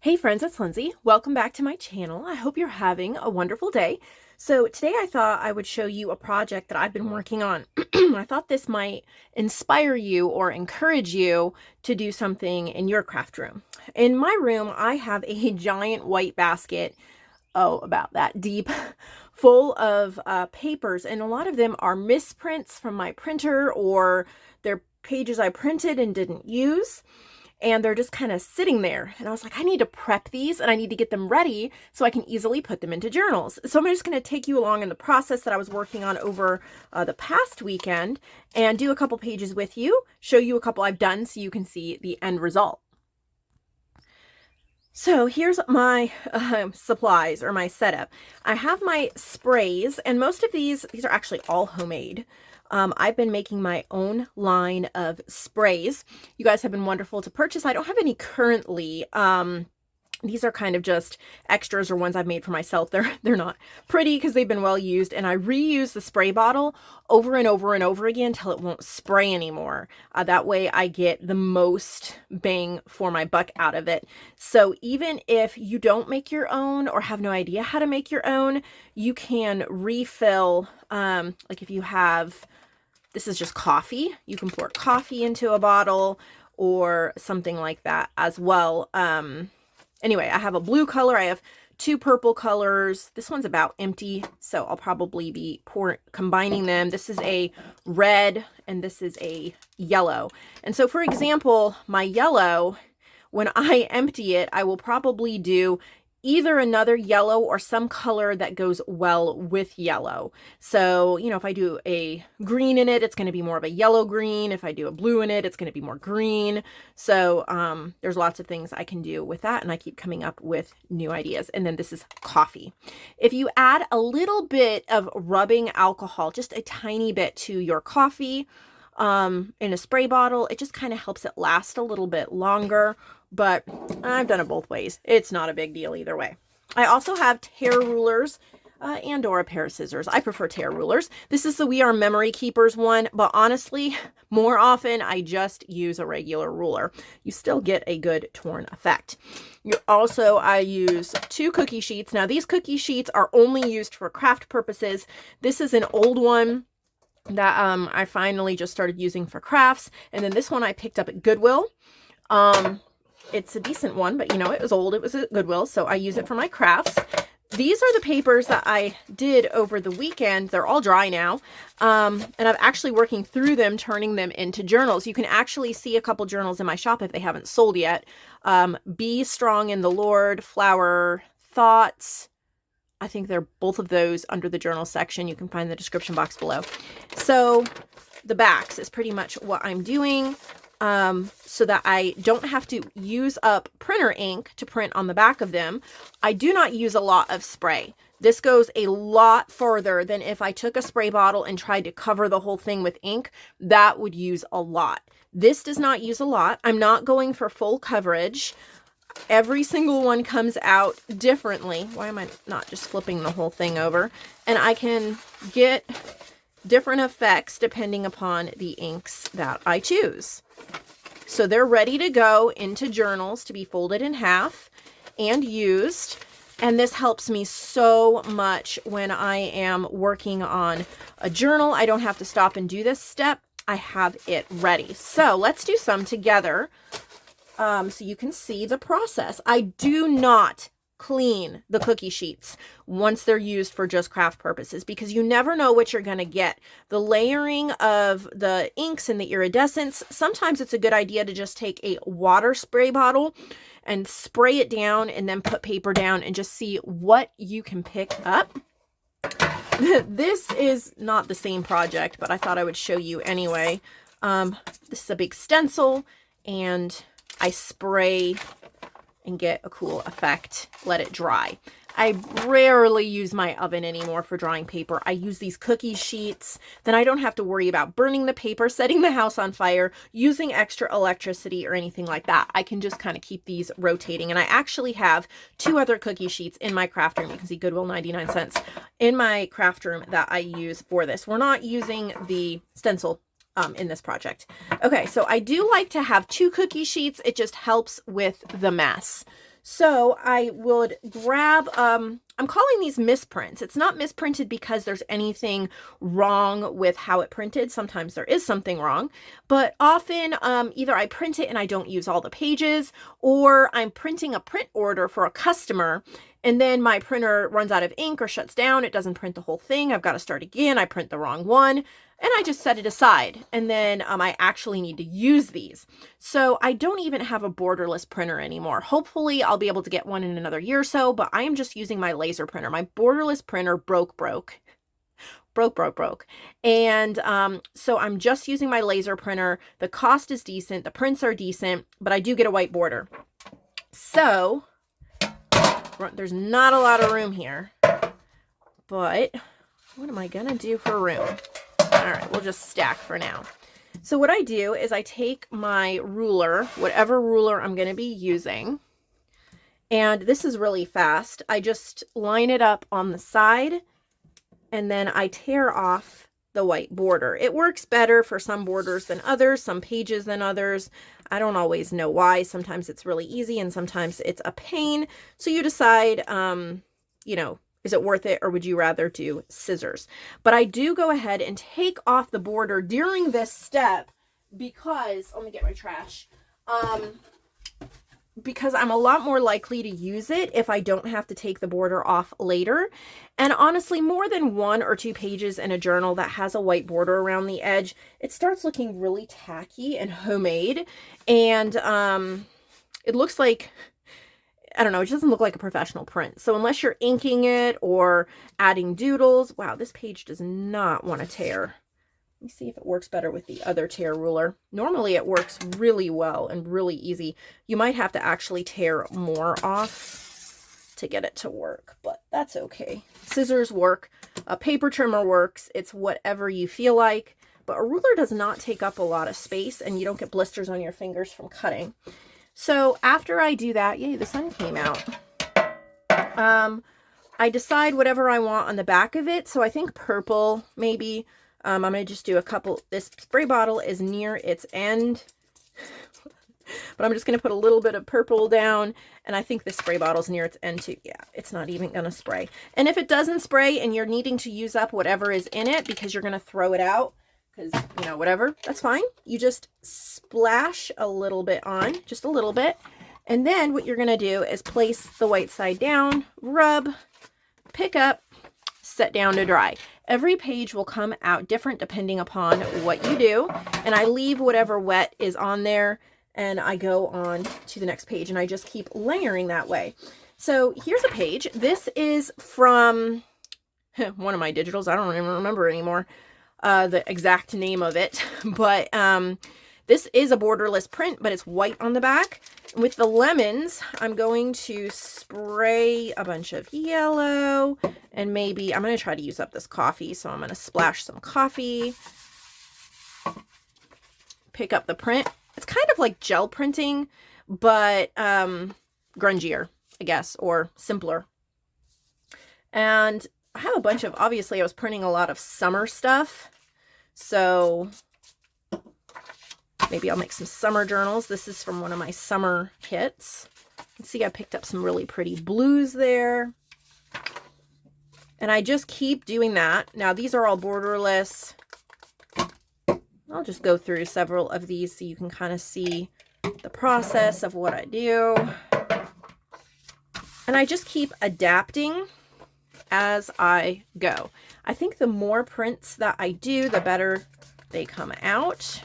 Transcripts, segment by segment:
Hey friends, it's Lindsay. Welcome back to my channel. I hope you're having a wonderful day. So today I thought I would show you a project that I've been working on. I thought this might inspire you or encourage you to do something in your craft room. In my room, I have a giant white basket, about that deep, full of papers, and a lot of them are misprints from my printer or they're pages I printed and didn't use, and they're just kind of sitting there. And I was like, I need to prep these and I need to get them ready so I can easily put them into journals. So I'm just going to take you along in the process that I was working on over the past weekend and do a couple pages with you, show you a couple I've done so you can see the end result. So here's my supplies or my setup. I have my sprays, and most of these are actually all homemade. I've been making my own line of sprays. You guys have been wonderful to purchase. I don't have any currently. These are kind of just extras or ones I've made for myself. They're not pretty because they've been well used, and I reuse the spray bottle over and over and over again until it won't spray anymore. That way I get the most bang for my buck out of it. So even if you don't make your own or have no idea how to make your own, you can refill, like if you have, this is just coffee, you can pour coffee into a bottle or something like that as well. Anyway, I have a blue color. I have two purple colors. This one's about empty, so I'll probably be combining them. This is a red and this is a yellow. And so for example, my yellow, when I empty it, I will probably do either another yellow or some color that goes well with yellow. So, you know, if I do a green in it, it's going to be more of a yellow green. If I do a blue in it, it's going to be more green. So there's lots of things I can do with that, and I keep coming up with new ideas. And then this is coffee. If you add a little bit of rubbing alcohol, just a tiny bit, to your coffee in a spray bottle, it just kind of helps it last a little bit longer. But I've done it both ways. It's not a big deal either way. I also have tear rulers and or a pair of scissors. I prefer tear rulers. This is the We Are Memory Keepers one, but honestly, more often I just use a regular ruler. You still get a good torn effect. I use two cookie sheets. Now these cookie sheets are only used for craft purposes. This is an old one that I finally just started using for crafts. And then this one I picked up at Goodwill. It's a decent one, but you know, it was old. It was at Goodwill, so I use it for my crafts. These are the papers that I did over the weekend. They're all dry now. And I'm actually working through them, turning them into journals. You can actually see a couple journals in my shop if they haven't sold yet. Be Strong in the Lord, Flower Thoughts. I think they're both of those under the journal section. You can find the description box below. So the backs is pretty much what I'm doing. So that I don't have to use up printer ink to print on the back of them. I do not use a lot of spray. This goes a lot further than if I took a spray bottle and tried to cover the whole thing with ink. That would use a lot. This does not use a lot. I'm not going for full coverage. Every single one comes out differently. Why am I not just flipping the whole thing over? And I can get different effects depending upon the inks that I choose. So they're ready to go into journals to be folded in half and used. And this helps me so much when I am working on a journal. I don't have to stop and do this step. I have it ready. So let's do some together so you can see the process. I do not clean the cookie sheets once they're used for just craft purposes, because you never know what you're going to get. The layering of the inks and the iridescence, sometimes it's a good idea to just take a water spray bottle and spray it down and then put paper down and just see what you can pick up. This is not the same project, but I thought I would show you anyway. This is a big stencil, and I spray and get a cool effect, let it dry. I rarely use my oven anymore for drying paper. I use these cookie sheets. Then I don't have to worry about burning the paper, setting the house on fire, using extra electricity or anything like that. I can just kind of keep these rotating. And I actually have two other cookie sheets in my craft room. You can see Goodwill 99 cents in my craft room that I use for this. We're not using the stencil in this project. Okay, so I do like to have two cookie sheets. It just helps with the mess. So I would grab, I'm calling these misprints. It's not misprinted because there's anything wrong with how it printed. Sometimes there is something wrong, but often either I print it and I don't use all the pages, or I'm printing a print order for a customer and then my printer runs out of ink or shuts down. It doesn't print the whole thing. I've got to start again. I print the wrong one and I just set it aside. And then I actually need to use these. So I don't even have a borderless printer anymore. Hopefully I'll be able to get one in another year or so, but I am just using my laser printer. My borderless printer broke. And so I'm just using my laser printer. The cost is decent. The prints are decent, but I do get a white border. So there's not a lot of room here, but what am I gonna do for room? All right, we'll just stack for now. So what I do is I take my ruler, whatever ruler I'm gonna be using, and this is really fast. I just line it up on the side and then I tear off the white border. It works better for some borders than others, some pages than others. I don't always know why. Sometimes it's really easy and sometimes it's a pain. So you decide, you know, is it worth it or would you rather do scissors? But I do go ahead and take off the border during this step because, let me get my trash, because I'm a lot more likely to use it if I don't have to take the border off later. And honestly, more than 1 or 2 pages in a journal that has a white border around the edge, it starts looking really tacky and homemade. And it looks like, I don't know, it doesn't look like a professional print. So unless you're inking it or adding doodles, wow, this page does not want to tear. Let me see if it works better with the other tear ruler. Normally it works really well and really easy. You might have to actually tear more off to get it to work, but that's okay. Scissors work, a paper trimmer works. It's whatever you feel like, but a ruler does not take up a lot of space and you don't get blisters on your fingers from cutting. So after I do that, yay, the sun came out. I decide whatever I want on the back of it. So I think purple, maybe. I'm going to just do a couple. This spray bottle is near its end, but I'm just going to put a little bit of purple down. And I think this spray bottle is near its end too. Yeah, it's not even going to spray. And if it doesn't spray and you're needing to use up whatever is in it because you're going to throw it out, because, you know, whatever, that's fine. You just splash a little bit on, just a little bit. And then what you're going to do is place the white side down, rub, pick up, set down to dry. Every page will come out different depending upon what you do. And I leave whatever wet is on there and I go on to the next page and I just keep layering that way. So here's a page. This is from one of my digitals. I don't even remember anymore the exact name of it, but this is a borderless print, but it's white on the back. With the lemons, I'm going to spray a bunch of yellow and maybe I'm going to try to use up this coffee. So I'm going to splash some coffee, pick up the print. It's kind of like gel printing, but grungier, I guess, or simpler. And I have a bunch of, obviously I was printing a lot of summer stuff. So maybe I'll make some summer journals. This is from one of my summer kits. You can see I picked up some really pretty blues there. And I just keep doing that. Now these are all borderless. I'll just go through several of these so you can kind of see the process of what I do. And I just keep adapting as I go. I think the more prints that I do, the better they come out.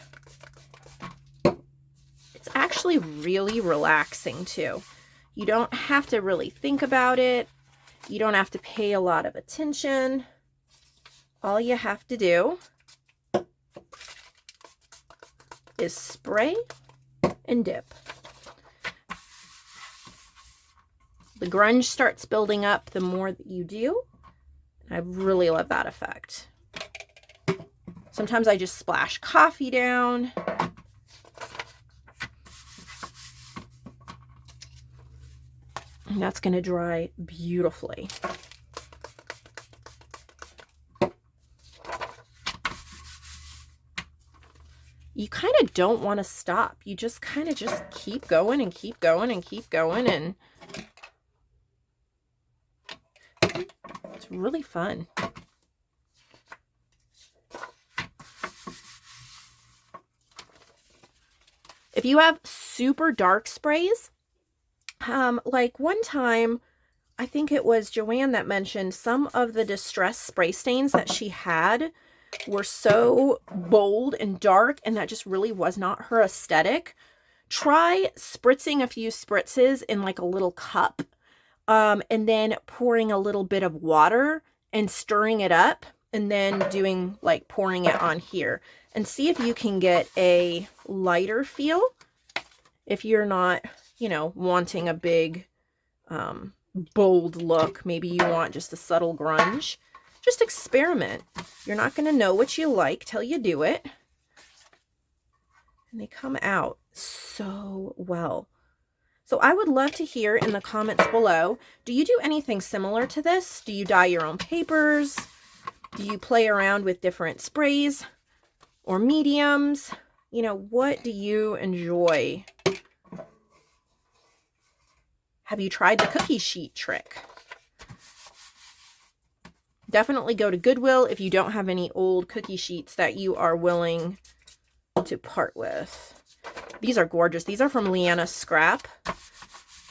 It's actually really relaxing too. You don't have to really think about it. You don't have to pay a lot of attention. All you have to do is spray and dip. The grunge starts building up the more that you do. I really love that effect. Sometimes I just splash coffee down. And that's going to dry beautifully. you kind of don't want to stop. You just kind of just keep going and keep going and keep going, and it's really fun. If you have super dark sprays, like one time, I think it was Joanne that mentioned some of the distress spray stains that she had were so bold and dark, and that just really was not her aesthetic. Try spritzing a few spritzes in like a little cup, and then pouring a little bit of water and stirring it up, and then doing like pouring it on here, and see if you can get a lighter feel. If you're not, you know, wanting a big, bold look, maybe you want just a subtle grunge. Just experiment. You're not going to know what you like till you do it. And they come out so well. So I would love to hear in the comments below, do you do anything similar to this? Do you dye your own papers? Do you play around with different sprays or mediums? You know, what do you enjoy? Have you tried the cookie sheet trick? Definitely go to Goodwill if you don't have any old cookie sheets that you are willing to part with. These are gorgeous. These are from Leanna Scrap.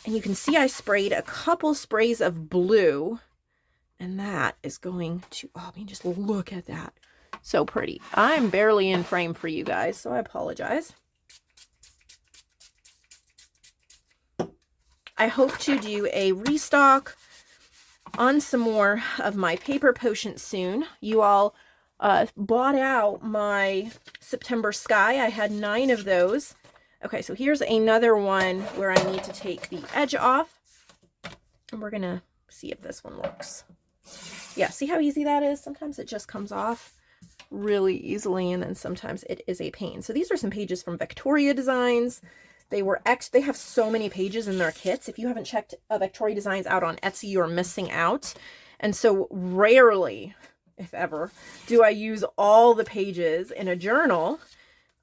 And you can see I sprayed a couple sprays of blue. And that is going to, oh, I mean, just look at that. So pretty. I'm barely in frame for you guys, so I apologize. I hope to do a restock on some more of my paper potion soon. You all bought out my September Sky. I had 9 of those. Okay, so here's another one where I need to take the edge off. And we're going to see if this one works. Yeah, see how easy that is? Sometimes it just comes off really easily, and then sometimes it is a pain. So these are some pages from Victoria Designs. They have so many pages in their kits. If you haven't checked Victoria Designs out on Etsy, you're missing out. And so rarely, if ever, do I use all the pages in a journal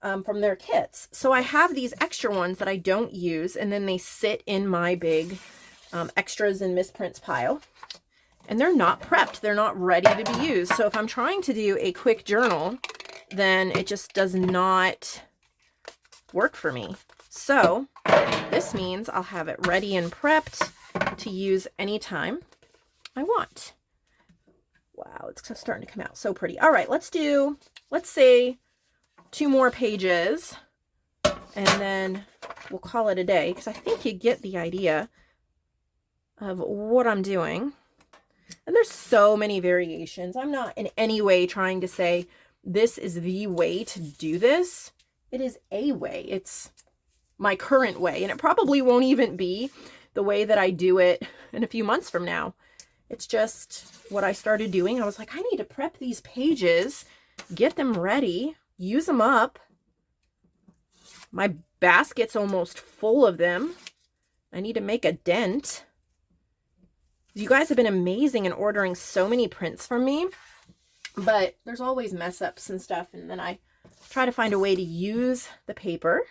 from their kits. So I have these extra ones that I don't use, and then they sit in my big extras and misprints pile. And they're not prepped. They're not ready to be used. So if I'm trying to do a quick journal, then it just does not work for me. So this means I'll have it ready and prepped to use anytime I want. Wow, it's starting to come out so pretty. All right, let's say 2 more pages, and then we'll call it a day, because I think you get the idea of what I'm doing. And there's so many variations. I'm not in any way trying to say this is the way to do this. It is a way. It's my current way, and it probably won't even be the way that I do it in a few months from now. It's just what I started doing. I was like, I need to prep these pages, get them ready, use them up. My basket's almost full of them. I need to make a dent. You guys have been amazing in ordering so many prints from me, but there's always mess ups and stuff, and then I try to find a way to use the paper.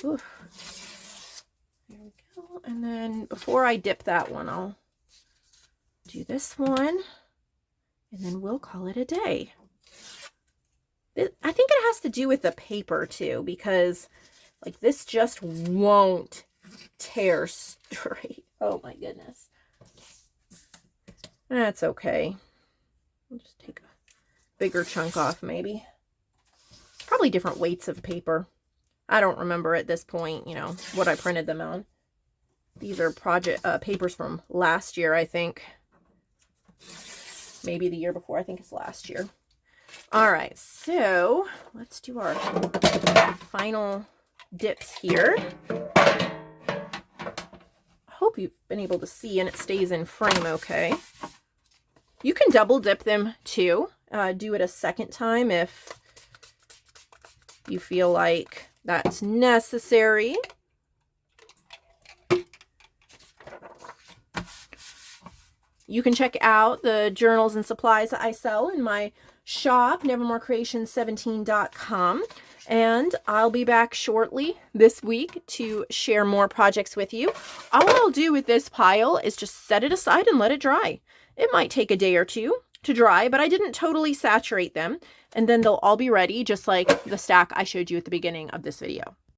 Oof. There we go. And then before I dip that one, I'll do this one, and then we'll call it a day. I think it has to do with the paper too, because like this just won't tear straight. Oh my goodness. That's okay. I'll just take a bigger chunk off maybe. Probably different weights of paper. I don't remember at this point, you know, what I printed them on. These are papers from last year, I think. Maybe the year before. I think it's last year. All right, so let's do our final dips here. I hope you've been able to see and it stays in frame okay. You can double dip them too. Do it a second time if you feel like that's necessary. You can check out the journals and supplies that I sell in my shop, nevermorecreation17.com. And I'll be back shortly this week to share more projects with you. All I'll do with this pile is just set it aside and let it dry. It might take a day or two to dry, but I didn't totally saturate them. And then they'll all be ready, just like the stack I showed you at the beginning of this video.